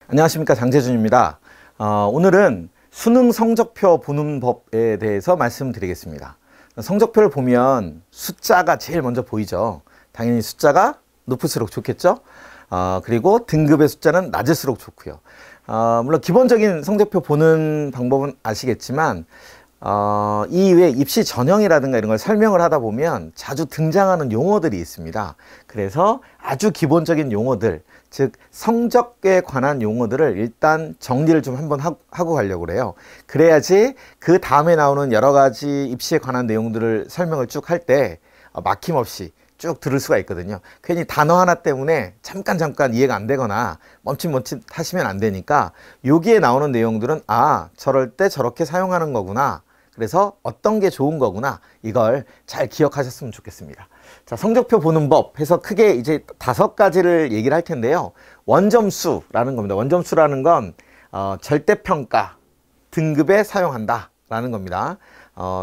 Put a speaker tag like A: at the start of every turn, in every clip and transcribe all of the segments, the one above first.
A: 안녕하십니까, 장재준입니다. 오늘은 수능 성적표 보는 법에 대해서 말씀드리겠습니다. 성적표를 보면 숫자가 제일 먼저 보이죠. 당연히 숫자가 높을수록 좋겠죠. 그리고 등급의 숫자는 낮을수록 좋고요. 물론 기본적인 성적표 보는 방법은 아시겠지만 이외에 입시 전형이라든가 이런 걸 설명을 하다 보면 자주 등장하는 용어들이 있습니다. 그래서 아주 기본적인 용어들, 즉 성적에 관한 용어들을 일단 정리를 좀 한번 하고 가려고 그래요. 그래야지 그 다음에 나오는 여러 가지 입시에 관한 내용들을 설명을 쭉 할 때 막힘없이 쭉 들을 수가 있거든요. 괜히 단어 하나 때문에 잠깐 이해가 안 되거나 멈칫 하시면 안 되니까 여기에 나오는 내용들은 저럴 때 저렇게 사용하는 거구나. 그래서 어떤 게 좋은 거구나. 이걸 잘 기억하셨으면 좋겠습니다. 자, 성적표 보는 법 해서 크게 이제 5가지를 얘기를 할 텐데요. 원점수라는 겁니다. 원점수라는 건 절대평가 등급에 사용한다 라는 겁니다.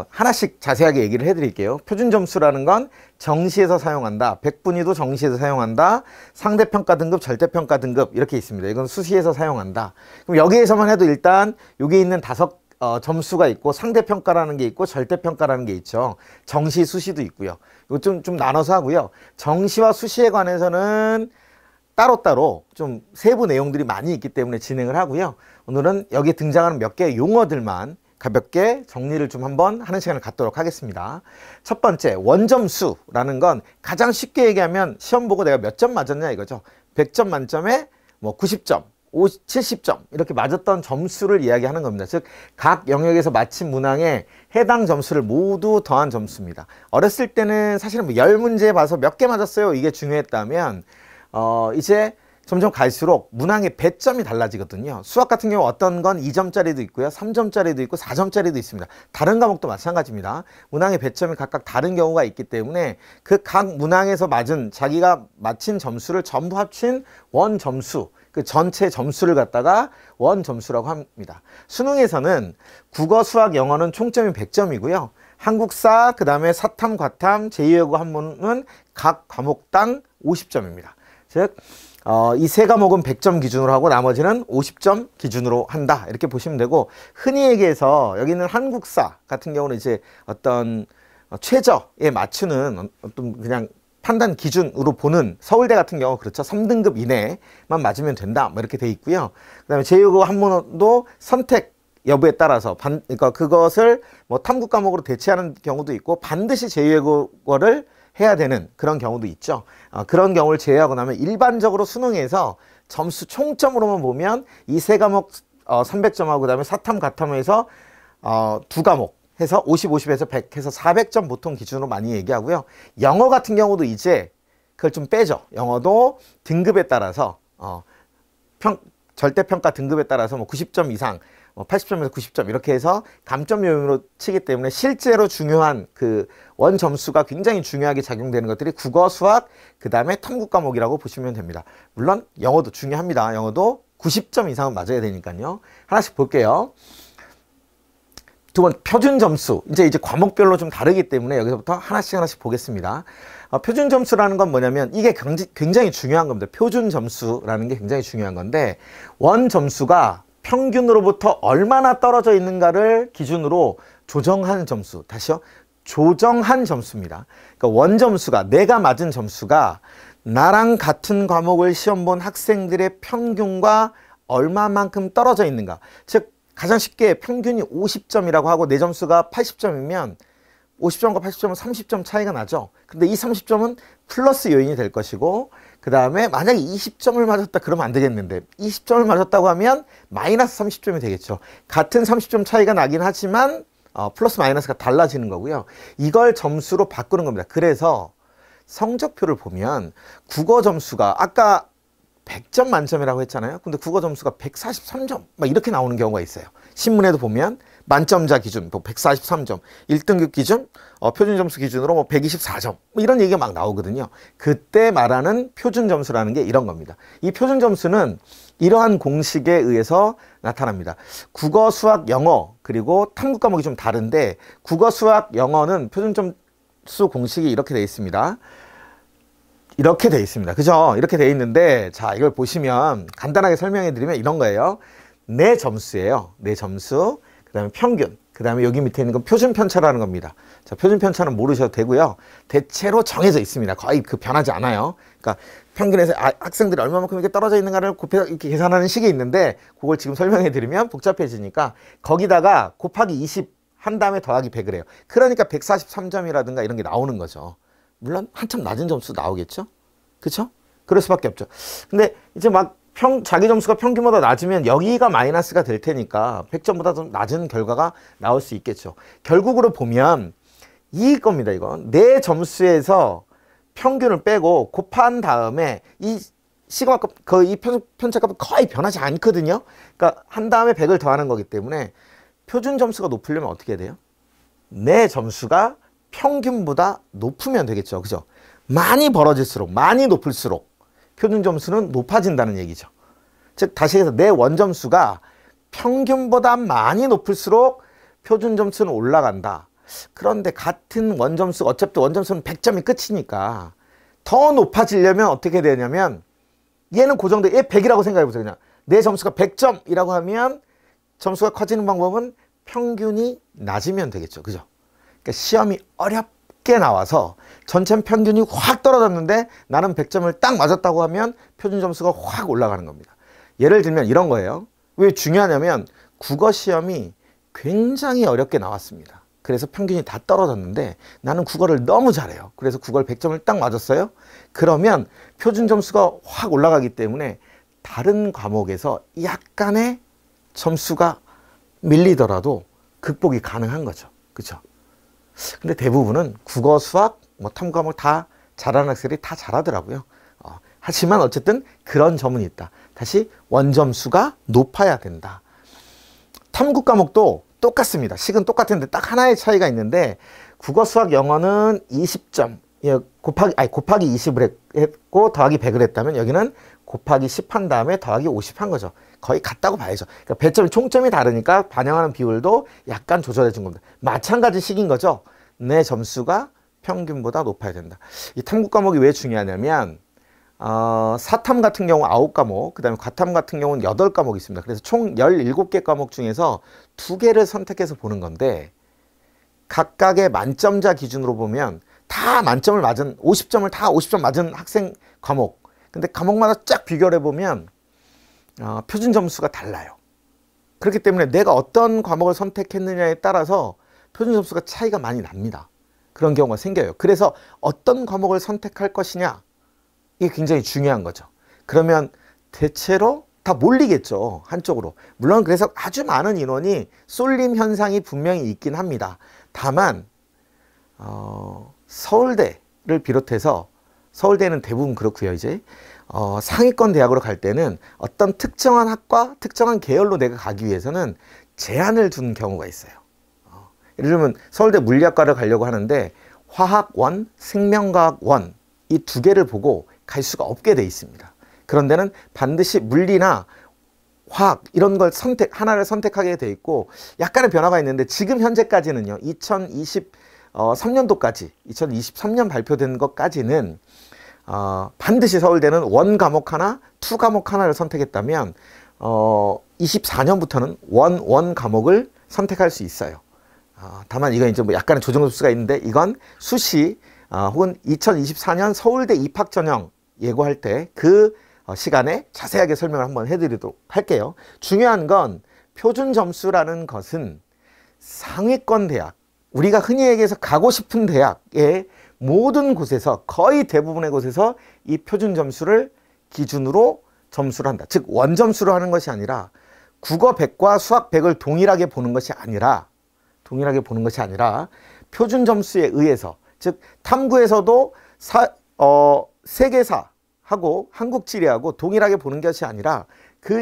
A: 하나씩 자세하게 얘기를 해드릴게요. 표준점수라는 건 정시에서 사용한다. 100분위도 정시에서 사용한다. 상대평가 등급, 절대평가 등급 이렇게 있습니다. 이건 수시에서 사용한다. 그럼 여기에서만 해도 일단 여기 있는 5 점수가 있고 상대평가라는 게 있고 절대평가라는 게 있죠. 정시, 수시도 있고요. 이거 좀 나눠서 하고요. 정시와 수시에 관해서는 따로따로 좀 세부 내용들이 많이 있기 때문에 진행을 하고요. 오늘은 여기에 등장하는 몇 개의 용어들만 가볍게 정리를 좀 한번 하는 시간을 갖도록 하겠습니다. 첫 번째, 원점수라는 건 가장 쉽게 얘기하면 시험 보고 내가 몇 점 맞았냐 이거죠. 100점 만점에 뭐 90점, 70점 이렇게 맞았던 점수를 이야기하는 겁니다. 즉 각 영역에서 마친 문항에 해당 점수를 모두 더한 점수입니다. 어렸을 때는 사실은 뭐 10문제 봐서 몇 개 맞았어요 이게 중요했다면 이제 점점 갈수록 문항의 배점이 달라지거든요. 수학 같은 경우 어떤 건 2점짜리도 있고요. 3점짜리도 있고 4점짜리도 있습니다. 다른 과목도 마찬가지입니다. 문항의 배점이 각각 다른 경우가 있기 때문에 그 각 문항에서 맞은 자기가 맞힌 점수를 전부 합친 원점수, 그 전체 점수를 갖다가 원점수라고 합니다. 수능에서는 국어, 수학, 영어는 총점이 100점이고요. 한국사, 그 다음에 사탐, 과탐, 제2외국어 한문은 각 과목당 50점입니다. 즉 이 세 과목은 100점 기준으로 하고 나머지는 50점 기준으로 한다 이렇게 보시면 되고, 흔히 얘기해서 여기 있는 한국사 같은 경우는 이제 어떤 최저에 맞추는 어떤 그냥 판단 기준으로 보는, 서울대 같은 경우 그렇죠. 3등급 이내만 맞으면 된다 뭐 이렇게 돼 있고요. 그 다음에 제2외국어 한문도 선택 여부에 따라서 그러니까 그것을 뭐 탐구 과목으로 대체하는 경우도 있고 반드시 제2외국어를 해야 되는 그런 경우도 있죠. 그런 경우를 제외하고 나면 일반적으로 수능에서 점수 총점으로만 보면 이 세 과목 300점하고 그 다음에 사탐, 과탐에서 2과목 해서 50, 50에서 100 해서 400점 보통 기준으로 많이 얘기하고요. 영어 같은 경우도 이제 그걸 좀 빼죠. 영어도 등급에 따라서 절대평가 등급에 따라서 뭐 90점 이상, 80점에서 90점 이렇게 해서 감점 요인으로 치기 때문에 실제로 중요한 그 원 점수가 굉장히 중요하게 작용되는 것들이 국어, 수학, 그 다음에 탐구 과목이라고 보시면 됩니다. 물론 영어도 중요합니다. 영어도 90점 이상은 맞아야 되니까요. 하나씩 볼게요. 두 번, 표준 점수. 이제 과목별로 좀 다르기 때문에 여기서부터 하나씩 보겠습니다. 표준 점수라는 건 뭐냐면 이게 굉장히 중요한 겁니다. 표준 점수라는 게 굉장히 중요한 건데, 원 점수가 평균으로부터 얼마나 떨어져 있는가를 기준으로 조정하는 점수. 다시요. 조정한 점수입니다. 그러니까 원 점수가, 내가 맞은 점수가 나랑 같은 과목을 시험 본 학생들의 평균과 얼마만큼 떨어져 있는가. 즉 가장 쉽게 평균이 50점이라고 하고 내 점수가 80점이면 50점과 80점은 30점 차이가 나죠. 근데 이 30점은 플러스 요인이 될 것이고, 그 다음에 만약에 20점을 맞았다 그러면 안 되겠는데 20점을 맞았다고 하면 마이너스 30점이 되겠죠. 같은 30점 차이가 나긴 하지만 플러스 마이너스가 달라지는 거고요. 이걸 점수로 바꾸는 겁니다. 그래서 성적표를 보면 국어 점수가 아까 100점 만점이라고 했잖아요. 근데 국어 점수가 143점 막 이렇게 나오는 경우가 있어요. 신문에도 보면 만점자 기준 뭐 143점, 1등급 기준 표준 점수 기준으로 뭐 124점 뭐 이런 얘기가 막 나오거든요. 그때 말하는 표준 점수라는 게 이런 겁니다. 이 표준 점수는 이러한 공식에 의해서 나타납니다. 국어, 수학, 영어 그리고 탐구 과목이 좀 다른데, 국어, 수학, 영어는 표준 점수 공식이 이렇게 되어 있습니다. 이렇게 돼 있습니다. 그죠? 이렇게 돼 있는데, 자, 이걸 보시면 간단하게 설명해 드리면 이런 거예요. 내 점수예요. 내 점수, 그 다음에 평균, 그 다음에 여기 밑에 있는 건 표준 편차라는 겁니다. 자, 표준 편차는 모르셔도 되고요. 대체로 정해져 있습니다. 거의 변하지 않아요. 그러니까 평균에서 학생들이 얼마만큼 이렇게 떨어져 있는가를 이렇게 계산하는 식이 있는데, 그걸 지금 설명해 드리면 복잡해지니까 거기다가 곱하기 20 한 다음에 더하기 100을 해요. 그러니까 143점이라든가 이런 게 나오는 거죠. 물론 한참 낮은 점수 나오겠죠? 그쵸? 그럴 수밖에 없죠. 근데 이제 막 자기 점수가 평균보다 낮으면 여기가 마이너스가 될 테니까 100점보다 좀 낮은 결과가 나올 수 있겠죠. 결국으로 보면 이겁니다. 이건 내 점수에서 평균을 빼고 곱한 다음에 이 시그마값, 이 편차값은 거의 변하지 않거든요. 그러니까 한 다음에 100을 더하는 거기 때문에 표준 점수가 높으려면 어떻게 돼요? 내 점수가 평균보다 높으면 되겠죠. 그죠? 많이 벌어질수록, 많이 높을수록 표준 점수는 높아진다는 얘기죠. 즉, 다시 해서 내 원점수가 평균보다 많이 높을수록 표준 점수는 올라간다. 그런데 같은 원점수, 어차피 원점수는 100점이 끝이니까 더 높아지려면 어떻게 되냐면, 얘는 고정돼. 얘 100이라고 생각해 보세요. 그냥 내 점수가 100점이라고 하면 점수가 커지는 방법은 평균이 낮으면 되겠죠. 그죠? 그러니까 시험이 어렵게 나와서 전체 평균이 확 떨어졌는데 나는 100점을 딱 맞았다고 하면 표준 점수가 확 올라가는 겁니다. 예를 들면 이런 거예요. 왜 중요하냐면 국어 시험이 굉장히 어렵게 나왔습니다. 그래서 평균이 다 떨어졌는데 나는 국어를 너무 잘해요. 그래서 국어를 100점을 딱 맞았어요. 그러면 표준 점수가 확 올라가기 때문에 다른 과목에서 약간의 점수가 밀리더라도 극복이 가능한 거죠. 그렇죠? 근데 대부분은 국어, 수학, 탐구 과목 다 잘하는 학생들이 다 잘하더라고요. 하지만 어쨌든 그런 점은 있다. 다시 원점수가 높아야 된다. 탐구 과목도 똑같습니다. 식은 똑같은데 딱 하나의 차이가 있는데, 국어, 수학, 영어는 20점 곱하기 20을 했고 더하기 100을 했다면 여기는 곱하기 10 한 다음에 더하기 50 한 거죠. 거의 같다고 봐야죠. 그러니까 배점 총점이 다르니까 반영하는 비율도 약간 조절해 준 겁니다. 마찬가지 식인 거죠. 내 점수가 평균보다 높아야 된다. 이 탐구 과목이 왜 중요하냐면 사탐 같은 경우 9과목, 그 다음에 과탐 같은 경우는 8과목이 있습니다. 그래서 총 17개 과목 중에서 2개를 선택해서 보는 건데, 각각의 만점자 기준으로 보면 다 만점을 맞은, 50점을 다 50점 맞은 학생 과목, 근데 과목마다 쫙 비교를 해보면 표준 점수가 달라요. 그렇기 때문에 내가 어떤 과목을 선택했느냐에 따라서 표준 점수가 차이가 많이 납니다. 그런 경우가 생겨요. 그래서 어떤 과목을 선택할 것이냐, 이게 굉장히 중요한 거죠. 그러면 대체로 다 몰리겠죠, 한쪽으로. 물론 그래서 아주 많은 인원이 쏠림 현상이 분명히 있긴 합니다. 다만 서울대를 비롯해서, 서울대는 대부분 그렇고요. 이제 상위권 대학으로 갈 때는 어떤 특정한 학과, 특정한 계열로 내가 가기 위해서는 제한을 둔 경우가 있어요. 예를 들면 서울대 물리학과를 가려고 하는데 화학 1, 생명과학 1, 이 2개를 보고 갈 수가 없게 돼 있습니다. 그런 데는 반드시 물리나 화학 이런 걸 하나를 선택하게 돼 있고, 약간의 변화가 있는데 지금 현재까지는요, 2023년도까지 2023년 발표된 것까지는 반드시 서울대는 1 과목 하나, 2 과목 하나를 선택했다면 24년부터는 1 과목을 선택할 수 있어요. 다만 이건 이제 뭐 약간의 조정 흡수가 있는데, 이건 수시 혹은 2024년 서울대 입학 전형 예고할 때 그 시간에 자세하게 설명을 한번 해드리도록 할게요. 중요한 건 표준 점수라는 것은 상위권 대학, 우리가 흔히 얘기해서 가고 싶은 대학의 모든 곳에서, 거의 대부분의 곳에서 이 표준 점수를 기준으로 점수를 한다. 즉 원점수로 하는 것이 아니라, 국어 100과 수학 100을 동일하게 보는 것이 아니라 표준 점수에 의해서, 즉 탐구에서도 세계사하고 한국지리하고 동일하게 보는 것이 아니라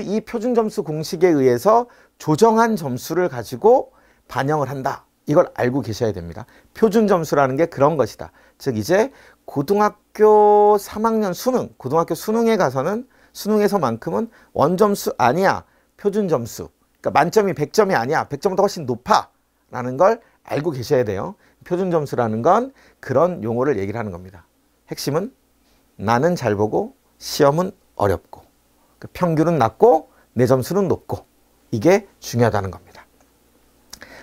A: 이 표준 점수 공식에 의해서 조정한 점수를 가지고 반영을 한다. 이걸 알고 계셔야 됩니다. 표준 점수라는 게 그런 것이다. 즉 이제 고등학교 3학년 수능, 고등학교 수능에 가서는 수능에서만큼은 원점수 아니야, 표준 점수. 그러니까 만점이 100점이 아니야, 100점보다 훨씬 높아 라는 걸 알고 계셔야 돼요. 표준 점수라는 건 그런 용어를 얘기를 하는 겁니다. 핵심은 나는 잘 보고 시험은 어렵고 평균은 낮고 내 점수는 높고 이게 중요하다는 겁니다.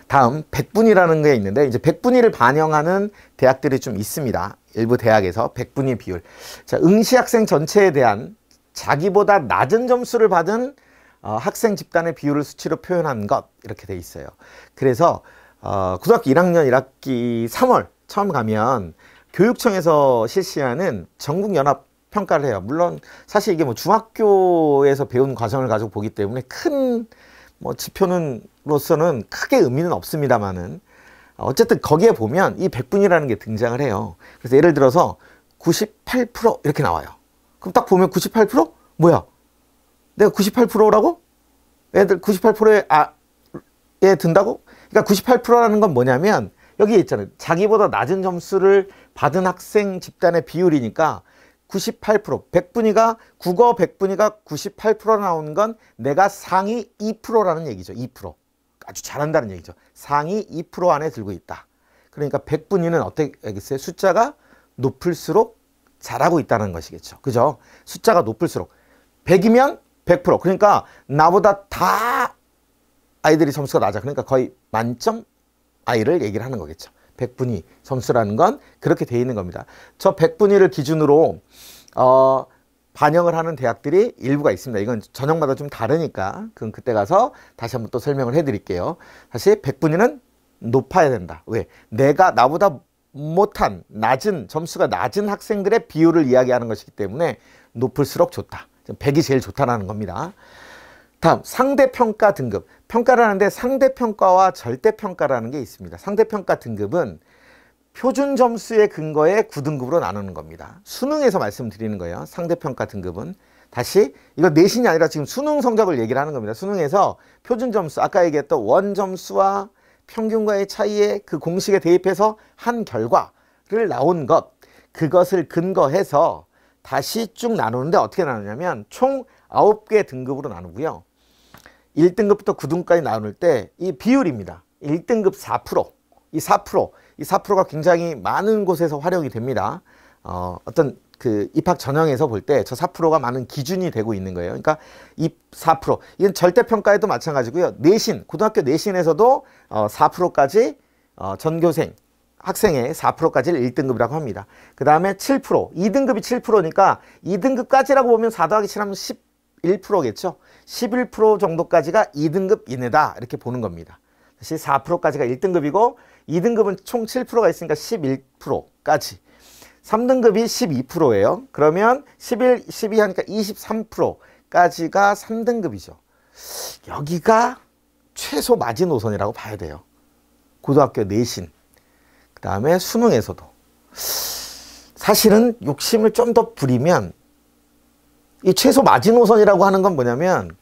A: 다음 백분위라는 게 있는데 이제 백분위를 반영하는 대학들이 좀 있습니다. 일부 대학에서 백분위 비율. 자, 응시 학생 전체에 대한 자기보다 낮은 점수를 받은 학생 집단의 비율을 수치로 표현한 것 이렇게 돼 있어요. 그래서 고등학교 1학년 1학기 3월 처음 가면 교육청에서 실시하는 전국 연합 평가를 해요. 물론 사실 이게 뭐 중학교에서 배운 과정을 가지고 보기 때문에 큰 뭐 지표는로서는 크게 의미는 없습니다만은 어쨌든 거기에 보면 이 백분위라는 게 등장을 해요. 그래서 예를 들어서 98% 이렇게 나와요. 그럼 딱 보면 98%? 뭐야? 내가 98%라고? 애들 98%에 든다고? 그러니까 98%라는 건 뭐냐면 여기에 있잖아요. 자기보다 낮은 점수를 받은 학생 집단의 비율이니까 98%, 백분위가 국어 백분위가 98% 나오는 건 내가 상위 2%라는 얘기죠. 2%. 아주 잘한다는 얘기죠. 상위 2% 안에 들고 있다. 그러니까 백분위는 어떻게 알겠어요? 숫자가 높을수록 잘하고 있다는 것이겠죠. 그죠? 숫자가 높을수록 100이면 100%. 그러니까 나보다 다 아이들이 점수가 낮아. 그러니까 거의 만점 아이를 얘기를 하는 거겠죠. 백분위 점수라는 건 그렇게 돼 있는 겁니다. 저 백분위를 기준으로 반영을 하는 대학들이 일부가 있습니다. 이건 전형마다 좀 다르니까 그건 그때 가서 다시 한번 또 설명을 해드릴게요. 다시 백분위는 높아야 된다. 왜? 내가 나보다 못한 낮은 점수가 낮은 학생들의 비율을 이야기하는 것이기 때문에 높을수록 좋다. 100이 제일 좋다라는 겁니다. 다음 상대평가 등급. 평가를 하는데 상대평가와 절대평가라는 게 있습니다. 상대평가 등급은 표준 점수의 근거에 9등급으로 나누는 겁니다. 수능에서 말씀드리는 거예요. 상대평가 등급은. 다시 이거 내신이 아니라 지금 수능 성적을 얘기를 하는 겁니다. 수능에서 표준 점수 아까 얘기했던 원점수와 평균과의 차이에 그 공식에 대입해서 한 결과를 나온 것 그것을 근거해서 다시 쭉 나누는데 어떻게 나누냐면 총 9개 등급으로 나누고요. 1등급부터 9등급까지 나눌 때 이 비율입니다. 1등급 4%, 이 4%가 굉장히 많은 곳에서 활용이 됩니다. 어떤 그 입학 전형에서 볼 때 저 4%가 많은 기준이 되고 있는 거예요. 그러니까 이 4%, 이건 절대평가에도 마찬가지고요. 내신, 고등학교 내신에서도 4%까지 전교생, 학생의 4%까지를 1등급이라고 합니다. 그 다음에 7%, 2등급이 7%니까 2등급까지라고 보면 4 더하기 7 하면 11%겠죠. 11% 정도까지가 2등급 이내다 이렇게 보는 겁니다. 다시 4%까지가 1등급이고 2등급은 총 7%가 있으니까 11%까지. 3등급이 12%예요. 그러면 11, 12 하니까 23%까지가 3등급이죠. 여기가 최소 마지노선이라고 봐야 돼요. 고등학교 내신. 그 다음에 수능에서도. 사실은 욕심을 좀 더 부리면 이 최소 마지노선이라고 하는 건 뭐냐면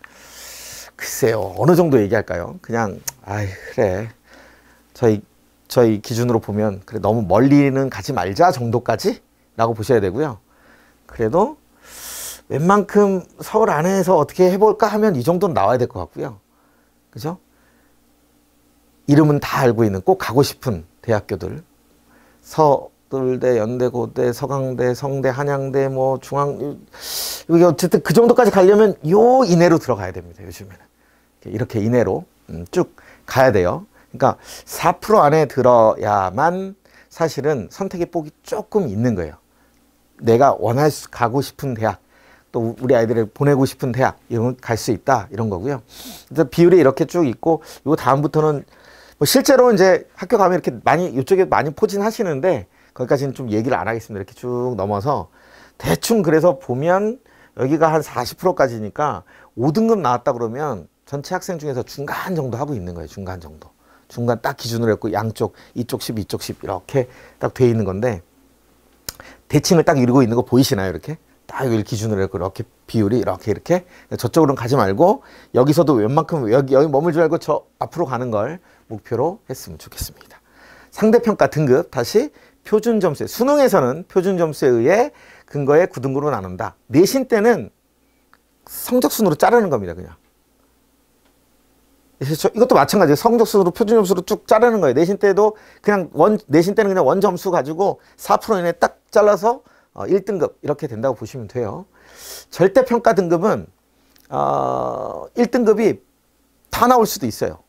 A: 글쎄요. 어느 정도 얘기할까요? 그냥 아이 그래. 저희 기준으로 보면 그래 너무 멀리는 가지 말자 정도까지 라고 보셔야 되고요. 그래도 웬만큼 서울 안에서 어떻게 해볼까 하면 이 정도는 나와야 될 것 같고요. 그죠? 이름은 다 알고 있는 꼭 가고 싶은 대학교들 서울대, 연대고대, 서강대, 성대, 한양대, 뭐 중앙 여기 어쨌든 그 정도까지 가려면 요 이내로 들어가야 됩니다. 요즘에는 이렇게 이내로 쭉 가야 돼요. 그러니까 4% 안에 들어야만 사실은 선택의 폭이 조금 있는 거예요. 내가 가고 싶은 대학, 또 우리 아이들을 보내고 싶은 대학 이런 갈 수 있다 이런 거고요. 그래서 비율이 이렇게 쭉 있고 요 다음부터는 뭐 실제로 이제 학교 가면 이렇게 많이 이쪽에 많이 포진하시는데 거기까지는 좀 얘기를 안 하겠습니다. 이렇게 쭉 넘어서 대충 그래서 보면 여기가 한 40%까지니까 5등급 나왔다 그러면 전체 학생 중에서 중간 정도 하고 있는 거예요. 중간 정도. 중간 딱 기준으로 했고 양쪽 이쪽 10, 이쪽 10 이렇게 딱 돼 있는 건데 대칭을 딱 이루고 있는 거 보이시나요? 이렇게 딱 여기를 기준으로 했고 이렇게 비율이 이렇게 저쪽으로는 가지 말고 여기서도 웬만큼 여기 머물지 말고 저 앞으로 가는 걸 목표로 했으면 좋겠습니다. 상대평가 등급 다시 표준 점수에 수능에서는 표준 점수에 의해 근거에 9등급으로 나눈다. 내신 때는 성적 순으로 자르는 겁니다. 그냥. 이것도 마찬가지예요. 성적 순으로 표준 점수로 쭉 자르는 거예요. 내신 때도 그냥 내신 때는 그냥 원 점수 가지고 4% 이내 딱 잘라서 1등급 이렇게 된다고 보시면 돼요. 절대평가 등급은 1등급이 다 나올 수도 있어요.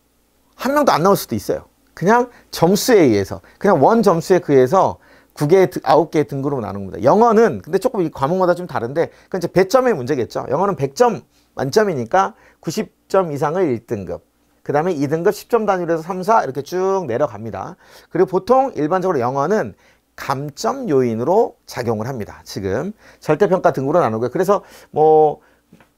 A: 한 명도 안 나올 수도 있어요. 그냥 점수에 의해서, 그냥 원 점수에 의해서 9개, 9개의 등급으로 나누는 겁니다. 영어는 근데 조금 이 과목마다 좀 다른데 그건 이제 배점의 문제겠죠. 영어는 100점 만점이니까 90점 이상을 1등급, 그 다음에 2등급 10점 단위로 해서 3, 4 이렇게 쭉 내려갑니다. 그리고 보통 일반적으로 영어는 감점 요인으로 작용을 합니다. 지금 절대평가 등급으로 나누고요. 그래서 뭐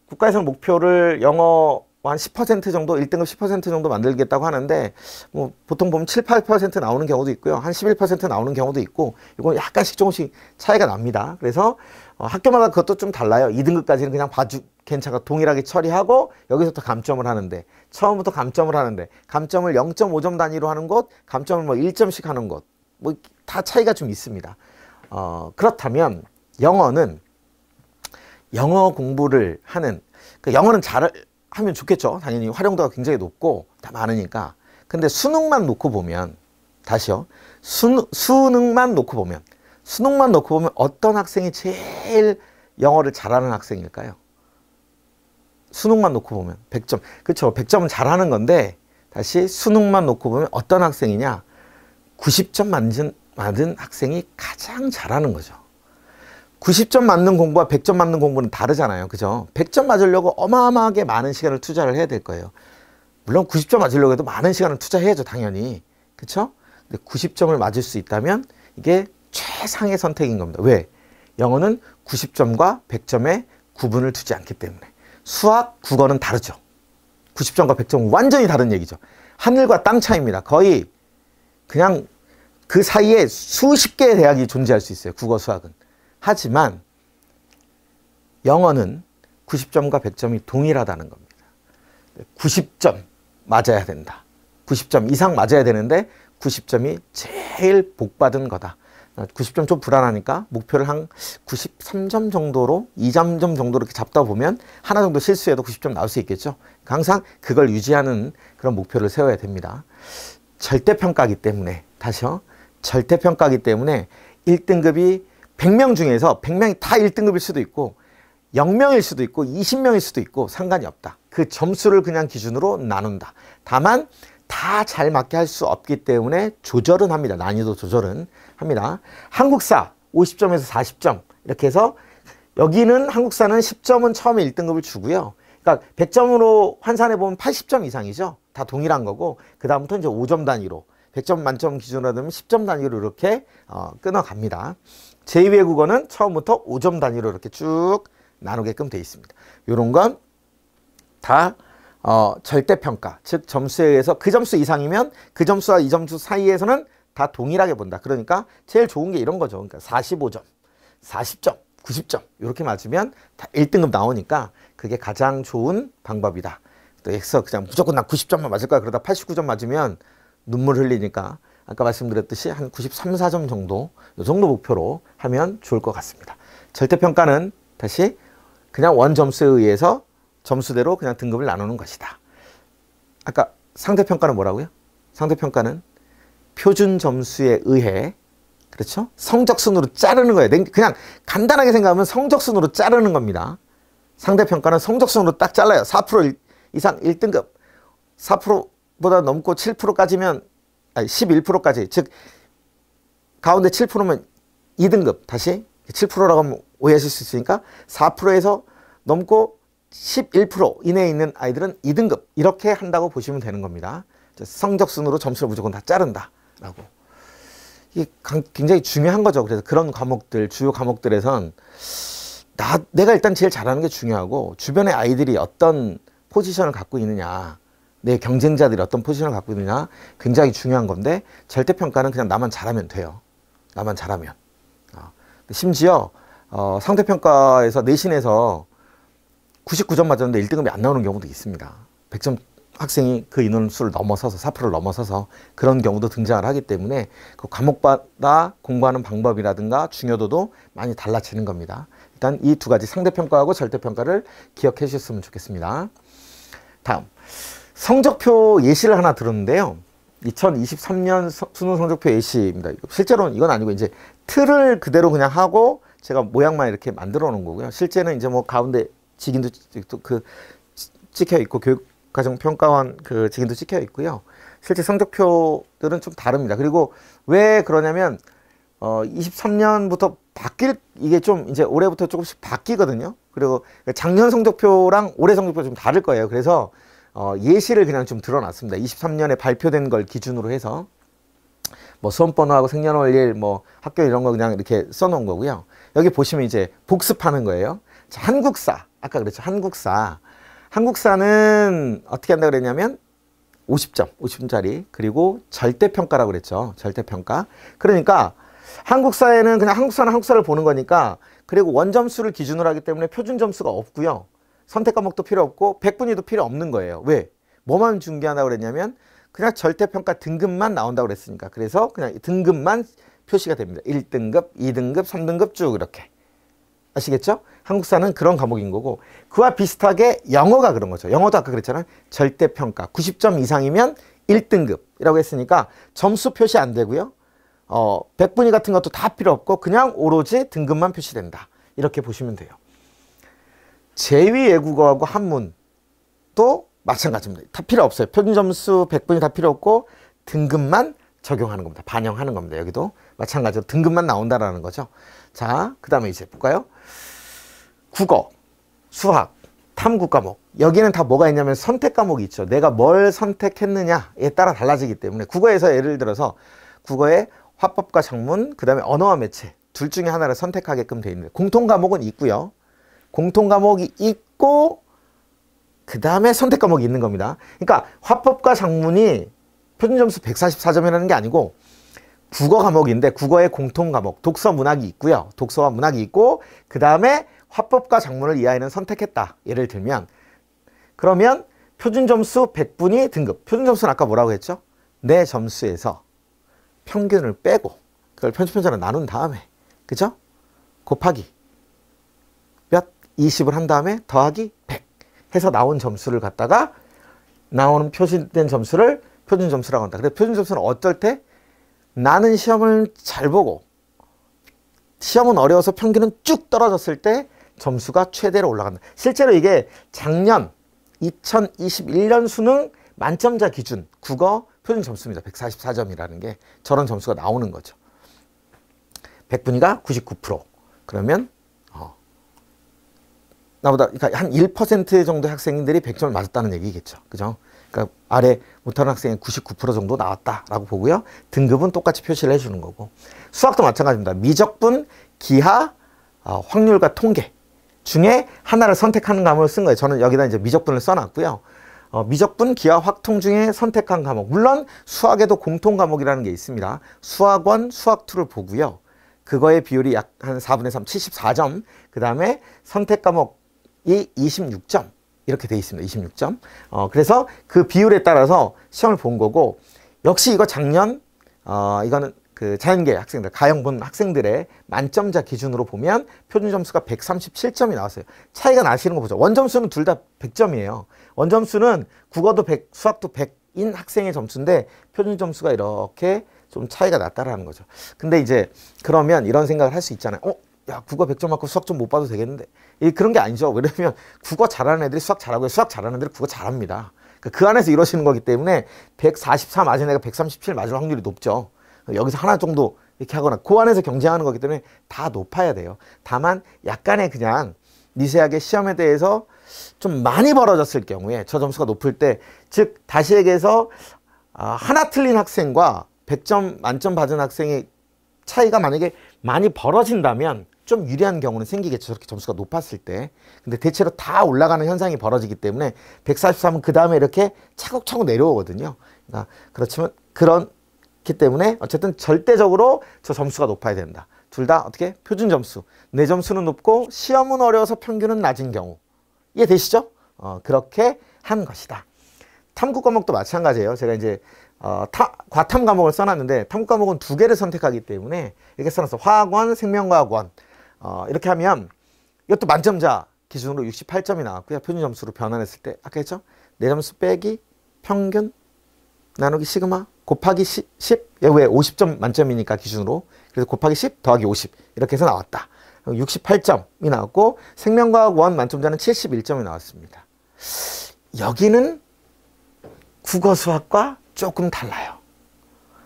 A: 국가에서 목표를 영어 한 10% 정도, 1등급 10% 정도 만들겠다고 하는데 뭐 보통 보면 7, 8% 나오는 경우도 있고요. 한 11% 나오는 경우도 있고, 이건 약간씩 조금씩 차이가 납니다. 그래서 학교마다 그것도 좀 달라요. 2등급까지는 그냥 봐주 괜찮아 동일하게 처리하고 여기서부터 감점을 하는데, 처음부터 감점을 하는데 감점을 0.5점 단위로 하는 곳, 감점을 뭐 1점씩 하는 곳, 뭐 다 차이가 좀 있습니다. 그렇다면 영어는 영어 공부를 하는, 그 영어는 하면 좋겠죠. 당연히 활용도가 굉장히 높고 다 많으니까. 근데 수능만 놓고 보면, 다시요, 수능만 놓고 보면 어떤 학생이 제일 영어를 잘하는 학생일까요? 수능만 놓고 보면 100점. 그렇죠. 100점은 잘하는 건데, 다시 수능만 놓고 보면 어떤 학생이냐? 90점 맞은 학생이 가장 잘하는 거죠. 90점 맞는 공부와 100점 맞는 공부는 다르잖아요. 그죠? 100점 맞으려고 어마어마하게 많은 시간을 투자를 해야 될 거예요. 물론 90점 맞으려고 해도 많은 시간을 투자해야죠. 당연히. 그쵸? 근데 90점을 맞을 수 있다면 이게 최상의 선택인 겁니다. 왜? 영어는 90점과 100점의 구분을 두지 않기 때문에. 수학, 국어는 다르죠. 90점과 100점은 완전히 다른 얘기죠. 하늘과 땅 차이입니다. 거의 그냥 그 사이에 수십 개의 대학이 존재할 수 있어요. 국어, 수학은. 하지만 영어는 90점과 100점이 동일하다는 겁니다. 90점 맞아야 된다. 90점 이상 맞아야 되는데 90점이 제일 복받은 거다. 90점 좀 불안하니까 목표를 한 93점 정도로, 2점 정도로 이렇게 잡다 보면 하나 정도 실수해도 90점 나올 수 있겠죠. 항상 그걸 유지하는 그런 목표를 세워야 됩니다. 절대평가이기 때문에, 다시요, 절대평가이기 때문에 1등급이 100명 중에서 100명이 다 1등급일 수도 있고 0명일 수도 있고 20명일 수도 있고 상관이 없다. 그 점수를 그냥 기준으로 나눈다. 다만 다 잘 맞게 할 수 없기 때문에 조절은 합니다. 난이도 조절은 합니다. 한국사 50점에서 40점 이렇게 해서, 여기는 한국사는 10점은 처음에 1등급을 주고요. 그러니까 100점으로 환산해 보면 80점 이상이죠. 다 동일한 거고, 그 다음부터 이제 5점 단위로 100점 만점 기준으로 하면 10점 단위로 이렇게 끊어갑니다. 제2외 국어는 처음부터 5점 단위로 이렇게 쭉 나누게끔 되어 있습니다. 이런 건 다 절대평가, 즉 점수에 의해서 그 점수 이상이면 그 점수와 이 점수 사이에서는 다 동일하게 본다. 그러니까 제일 좋은 게 이런 거죠. 그러니까 45점, 40점, 90점 이렇게 맞으면 다 1등급 나오니까 그게 가장 좋은 방법이다. 또 X 그냥 무조건 난 90점만 맞을 거야 그러다 89점 맞으면 눈물 흘리니까 아까 말씀드렸듯이 한 93, 4점 정도, 이 정도 목표로 하면 좋을 것 같습니다. 절대평가는 다시 그냥 원 점수에 의해서 점수대로 그냥 등급을 나누는 것이다. 아까 상대평가는 뭐라고요? 상대평가는 표준 점수에 의해, 그렇죠? 성적순으로 자르는 거예요. 그냥 간단하게 생각하면 성적순으로 자르는 겁니다. 상대평가는 성적순으로 딱 잘라요. 4% 이상 1등급, 4%보다 넘고 7%까지면, 아니 11%까지, 즉 가운데 7%면 2등급, 다시 7%라고 하면 오해하실 수 있으니까 4%에서 넘고 11% 이내에 있는 아이들은 2등급, 이렇게 한다고 보시면 되는 겁니다. 성적순으로 점수를 무조건 다 자른다라고. 이게 굉장히 중요한 거죠. 그래서 그런 과목들, 주요 과목들에선 내가 일단 제일 잘하는 게 중요하고, 주변의 아이들이 어떤 포지션을 갖고 있느냐, 내 경쟁자들이 어떤 포지션을 갖고 있느냐 굉장히 중요한 건데, 절대평가는 그냥 나만 잘하면 돼요. 나만 잘하면. 심지어 상대평가에서 내신에서 99점 맞았는데 1등급이 안 나오는 경우도 있습니다. 100점 학생이 그 인원수를 넘어서서 4%를 넘어서서 그런 경우도 등장을 하기 때문에 그 과목마다 공부하는 방법이라든가 중요도도 많이 달라지는 겁니다. 일단 이 두 가지, 상대평가하고 절대평가를 기억해 주셨으면 좋겠습니다. 다음, 성적표 예시를 하나 들었는데요. 2023년 수능 성적표 예시입니다. 실제로는 이건 아니고 이제 틀을 그대로 그냥 하고 제가 모양만 이렇게 만들어 놓은 거고요. 실제는 이제 뭐 가운데 직인도 그 찍혀 있고 교육과정평가원 그 직인도 찍혀 있고요. 실제 성적표들은 좀 다릅니다. 그리고 왜 그러냐면 23년부터 이게 좀 이제 올해부터 조금씩 바뀌거든요. 그리고 작년 성적표랑 올해 성적표 좀 다를 거예요. 그래서 예시를 그냥 좀 들어놨습니다. 23년에 발표된 걸 기준으로 해서 뭐 수험번호하고 생년월일 뭐 학교 이런 거 그냥 이렇게 써놓은 거고요. 여기 보시면 이제 복습하는 거예요. 자, 한국사 아까 그랬죠. 한국사는 어떻게 한다 그랬냐면 50점짜리 그리고 절대평가라고 그랬죠. 절대평가. 그러니까 한국사에는 그냥 한국사는 한국사를 보는 거니까 그리고 원점수를 기준으로 하기 때문에 표준 점수가 없고요. 선택 과목도 필요 없고 백분위도 필요 없는 거예요. 왜? 뭐만 중개한다고 그랬냐면 그냥 절대평가 등급만 나온다고 그랬으니까. 그래서 그냥 등급만 표시가 됩니다. 1등급, 2등급, 3등급 쭉 이렇게. 아시겠죠? 한국사는 그런 과목인 거고 그와 비슷하게 영어가 그런 거죠. 영어도 아까 그랬잖아요. 절대평가 90점 이상이면 1등급이라고 했으니까 점수 표시 안 되고요. 백분위 같은 것도 다 필요 없고 그냥 오로지 등급만 표시된다. 이렇게 보시면 돼요. 제2외국어하고 한문도 마찬가지입니다. 다 필요 없어요. 표준 점수 백분위 다 필요 없고 등급만 적용하는 겁니다. 반영하는 겁니다. 여기도 마찬가지로 등급만 나온다라는 거죠. 자, 그 다음에 이제 볼까요? 국어, 수학, 탐구 과목. 여기는 다 뭐가 있냐면 선택 과목이 있죠. 내가 뭘 선택했느냐에 따라 달라지기 때문에 국어에서 예를 들어서 국어의 화법과 작문, 그 다음에 언어와 매체 둘 중에 하나를 선택하게끔 되어 있는데 공통 과목은 있고요. 공통 과목이 있고 그 다음에 선택 과목이 있는 겁니다. 그러니까 화법과 작문이 표준 점수 144점이라는 게 아니고 국어 과목인데 국어의 공통 과목 독서 문학이 있고요. 독서와 문학이 있고 그 다음에 화법과 작문을 이 아이는 선택했다. 예를 들면 그러면 표준 점수 100분위 등급. 표준 점수는 아까 뭐라고 했죠? 내 점수에서 평균을 빼고 그걸 편집편차로 나눈 다음에 그죠? 곱하기 몇? 20을 한 다음에 더하기 100 해서 나온 점수를 갖다가 나오는 표시된 점수를 표준 점수라고 한다. 그래서 표준 점수는 어떨 때 나는 시험을 잘 보고 시험은 어려워서 평균은 쭉 떨어졌을 때 점수가 최대로 올라간다. 실제로 이게 작년 2021년 수능 만점자 기준 국어 표준 점수입니다. 144점이라는 게 저런 점수가 나오는 거죠. 백분위가 99%. 그러면 나보다 그러니까 한 1% 정도의 학생들이 100점을 맞았다는 얘기겠죠. 그죠? 그러니까 아래 못하는 학생이 99% 정도 나왔다라고 보고요. 등급은 똑같이 표시를 해주는 거고. 수학도 마찬가지입니다. 미적분, 기하, 확률과 통계 중에 하나를 선택하는 과목을 쓴 거예요. 저는 여기다 이제 미적분을 써놨고요. 미적분, 기하, 확통 중에 선택한 과목. 물론 수학에도 공통 과목이라는 게 있습니다. 수학원, 수학2를 보고요. 그거의 비율이 약 한 4분의 3, 74점. 그 다음에 선택 과목이 26점. 이렇게 돼 있습니다. 26점. 그래서 그 비율에 따라서 시험을 본 거고, 역시 이거 작년, 이거는 그 자연계 학생들, 가형 본 학생들의 만점자 기준으로 보면 표준 점수가 137점이 나왔어요. 차이가 나시는 거 보죠. 원점수는 둘 다 100점이에요. 원점수는 국어도 100, 수학도 100인 학생의 점수인데 표준 점수가 이렇게 좀 차이가 났다라는 거죠. 근데 이제 그러면 이런 생각을 할 수 있잖아요. 야, 국어 100점 맞고 수학 좀 못 봐도 되겠는데. 그런 게 아니죠. 왜냐면 국어 잘하는 애들이 수학 잘하고요. 수학 잘하는 애들이 국어 잘합니다. 그 안에서 이루어지는 거기 때문에 144 맞은 애가 137 맞을 확률이 높죠. 여기서 하나 정도 이렇게 하거나 그 안에서 경쟁하는 거기 때문에 다 높아야 돼요. 다만 약간의 그냥 미세하게 시험에 대해서 좀 많이 벌어졌을 경우에 저 점수가 높을 때, 즉 다시 얘기해서 하나 틀린 학생과 100점 만점 받은 학생의 차이가 만약에 많이 벌어진다면 좀 유리한 경우는 생기겠죠. 저렇게 점수가 높았을 때. 근데 대체로 다 올라가는 현상이 벌어지기 때문에 143은 그 다음에 이렇게 차곡차곡 내려오거든요. 그러니까 그렇지만 그렇기 때문에 어쨌든 절대적으로 저 점수가 높아야 된다. 둘 다 어떻게? 표준 점수. 내 점수는 높고 시험은 어려워서 평균은 낮은 경우. 이해되시죠? 그렇게 한 것이다. 탐구 과목도 마찬가지예요. 제가 이제 과탐 과목을 써놨는데 탐구 과목은 2개를 선택하기 때문에 이렇게 써놨어. 화학원, 생명과학원. 이렇게 하면 이것도 만점자 기준으로 68점이 나왔고요. 표준 점수로 변환했을 때 아까 했죠? 내 점수 빼기 평균 나누기 시그마 곱하기 10. 왜 50점 만점이니까 기준으로. 그래서 곱하기 10 더하기 50 이렇게 해서 나왔다 68점이 나왔고 생명과학 1 만점자는 71점이 나왔습니다. 여기는 국어 수학과 조금 달라요.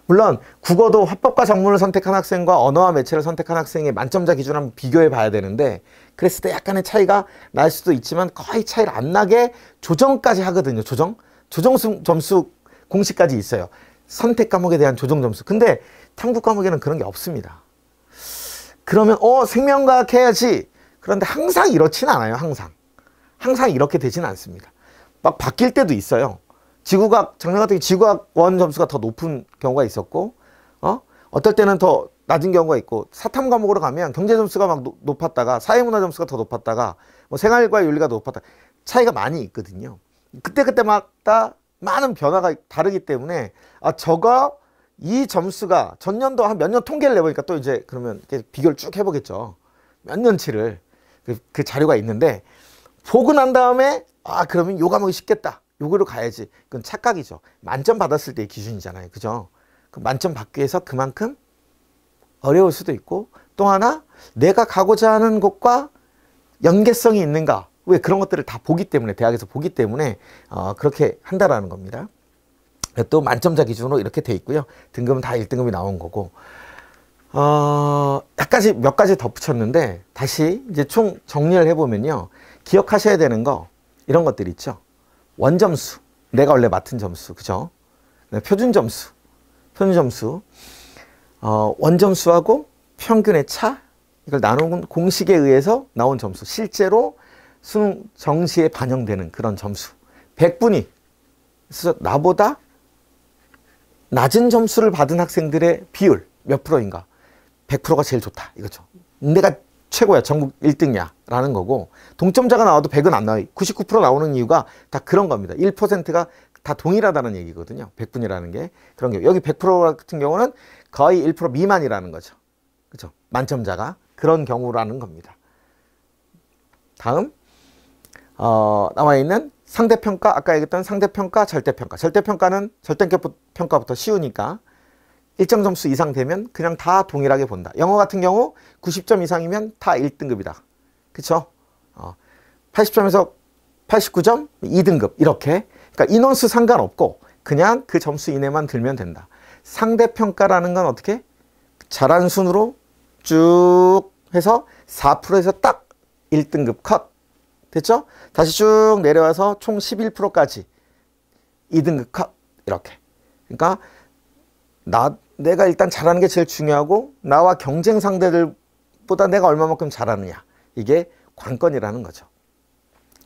A: 물론 국어도 화법과 작문을 선택한 학생과 언어와 매체를 선택한 학생의 만점자 기준을 한번 비교해 봐야 되는데 그랬을 때 약간의 차이가 날 수도 있지만 거의 차이를 안 나게 조정까지 하거든요. 조정 점수 공식까지 있어요. 선택 과목에 대한 조정 점수. 근데 탐구 과목에는 그런 게 없습니다. 그러면 생명과학 해야지. 그런데 항상 이렇지는 않아요. 항상 이렇게 되지는 않습니다. 막 바뀔 때도 있어요. 지구과학, 작년 같은 경우 지구과학 1 점수가 더 높은 경우가 있었고, 어떨 때는 더 낮은 경우가 있고, 사탐 과목으로 가면 경제 점수가 막 높았다가, 사회문화 점수가 더 높았다가, 뭐 생활과 윤리가 더 높았다. 차이가 많이 있거든요. 그때마다 많은 변화가 다르기 때문에, 이 점수가 전년도 한 몇 년 통계를 내보니까 또 이제 그러면 비교를 쭉 해보겠죠. 몇 년치를. 그 자료가 있는데, 보고 난 다음에, 그러면 요 과목이 쉽겠다. 요거로 가야지. 그건 착각이죠. 만점 받았을 때의 기준이잖아요. 그죠? 그 만점 받기 위해서 그만큼 어려울 수도 있고 또 하나 내가 가고자 하는 곳과 연계성이 있는가. 왜 그런 것들을 다 보기 때문에 대학에서 보기 때문에 그렇게 한다라는 겁니다. 또 만점자 기준으로 이렇게 돼 있고요. 등급은 다 1등급이 나온 거고 몇 가지 덧붙였는데 다시 이제 총 정리를 해보면요. 기억하셔야 되는 거 이런 것들 있죠. 원점수, 내가 원래 맡은 점수, 그죠? 표준점수, 원점수하고 평균의 차, 이걸 나누는 공식에 의해서 나온 점수, 실제로 수능 정시에 반영되는 그런 점수. 100분위, 그래서 나보다 낮은 점수를 받은 학생들의 비율 몇 프로인가? 100%가 제일 좋다, 이거죠. 내가 최고야, 전국 1등이야 라는 거고 동점자가 나와도 100은 안 나와요. 99% 나오는 이유가 다 그런 겁니다. 1%가 다 동일하다는 얘기거든요. 100분이라는 게 그런 게 여기 100% 같은 경우는 거의 1% 미만이라는 거죠. 그렇죠? 만점자가 그런 경우라는 겁니다. 다음 나와 있는 상대평가, 아까 얘기했던 상대평가, 절대평가. 절대평가는 절대평가부터 쉬우니까 일정 점수 이상 되면 그냥 다 동일하게 본다. 영어 같은 경우 90점 이상이면 다 1등급이다. 그쵸? 80점에서 89점 2등급 이렇게. 그러니까 인원수 상관없고 그냥 그 점수 이내만 들면 된다. 상대평가라는 건 어떻게? 잘한 순으로 쭉 해서 4%에서 딱 1등급 컷. 됐죠? 다시 쭉 내려와서 총 11%까지 2등급 컷. 이렇게. 그러니까 내가 일단 잘하는 게 제일 중요하고 나와 경쟁 상대들보다 내가 얼마만큼 잘하느냐. 이게 관건이라는 거죠.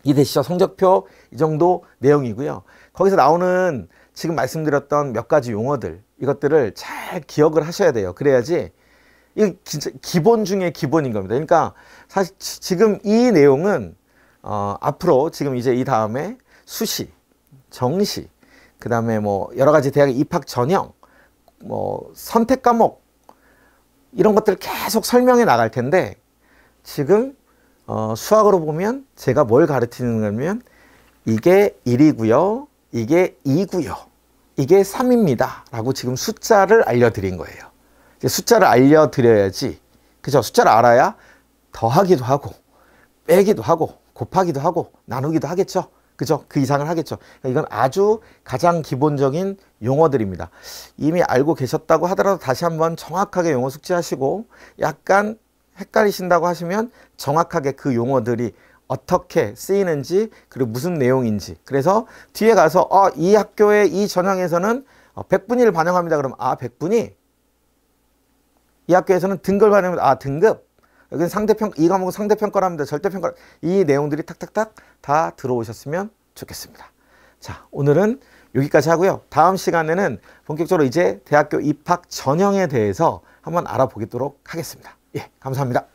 A: 이해되시죠? 성적표 이 정도 내용이고요. 거기서 나오는 지금 말씀드렸던 몇 가지 용어들 이것들을 잘 기억을 하셔야 돼요. 그래야지 이게 진짜 기본 중에 기본인 겁니다. 그러니까 사실 지금 이 내용은 앞으로 지금 이제 이 다음에 수시, 정시, 그 다음에 뭐 여러 가지 대학 입학 전형 뭐 선택 과목 이런 것들을 계속 설명해 나갈 텐데 지금 수학으로 보면 제가 뭘 가르치는 거냐면 이게 1이고요. 이게 2고요. 이게 3입니다. 라고 지금 숫자를 알려드린 거예요. 이제 숫자를 알려드려야지. 그죠? 숫자를 알아야 더하기도 하고 빼기도 하고 곱하기도 하고 나누기도 하겠죠. 그죠? 그 이상을 하겠죠. 이건 아주 가장 기본적인 용어들입니다. 이미 알고 계셨다고 하더라도 다시 한번 정확하게 용어 숙지하시고 약간 헷갈리신다고 하시면 정확하게 그 용어들이 어떻게 쓰이는지 그리고 무슨 내용인지 그래서 뒤에 가서 이 학교의 이 전형에서는 100분위를 반영합니다. 그럼 100분위 이 학교에서는 등급을 반영합니다. 등급 여기는 상대평가, 이 과목은 상대평가를 합니다. 절대평가 이 내용들이 탁탁탁 다 들어오셨으면 좋겠습니다. 자, 오늘은 여기까지 하고요. 다음 시간에는 본격적으로 이제 대학교 입학 전형에 대해서 한번 알아보도록 하겠습니다. 예, 감사합니다.